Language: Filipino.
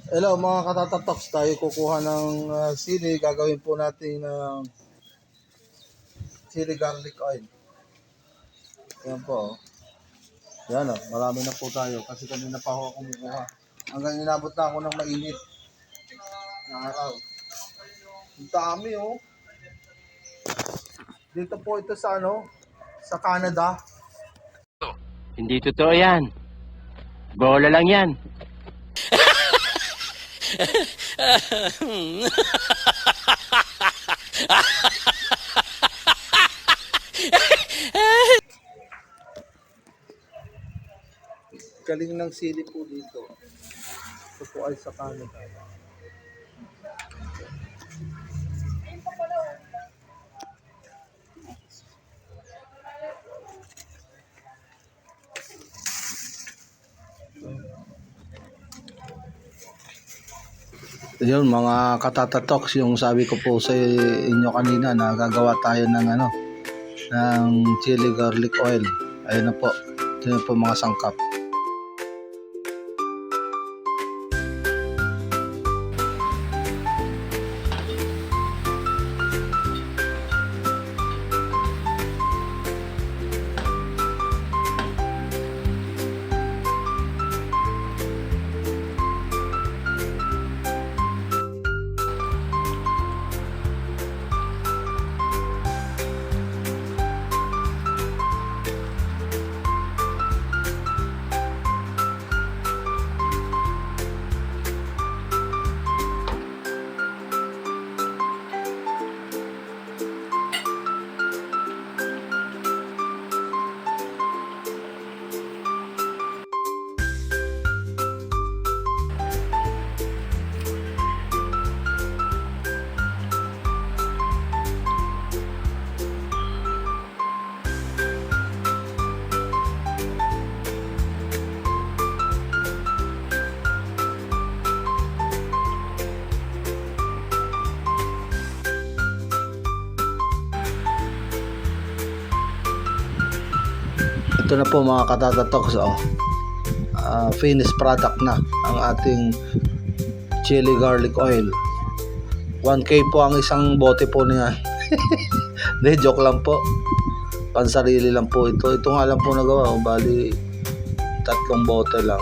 Hello mga katatatoks, tayo kukuha ng sili. Gagawin po natin ng chili garlic oil. Yan po. Yan o, marami na po tayo kasi kanina pa ako kumukuha. Hanggang inabot na ako ng mainit na araw. Ang dami oh. Dito po ito sa sa Canada. Hindi totoo yan. Bola lang yan. Galing ng sili po dito. Ito po ay sa Canada. Yun mga katatatoks, yung sabi ko po sa inyo kanina na gagawa tayo ng ng chili garlic oil. Ayun na po. Ito na po mga sangkap. Ito na po mga katatatoks, finished product na ang ating chili garlic oil. 1K po ang isang bote po niya. Hindi, joke lang po. Pansarili lang po ito. Ito nga lang po nagawa. Bali, 3 bote lang.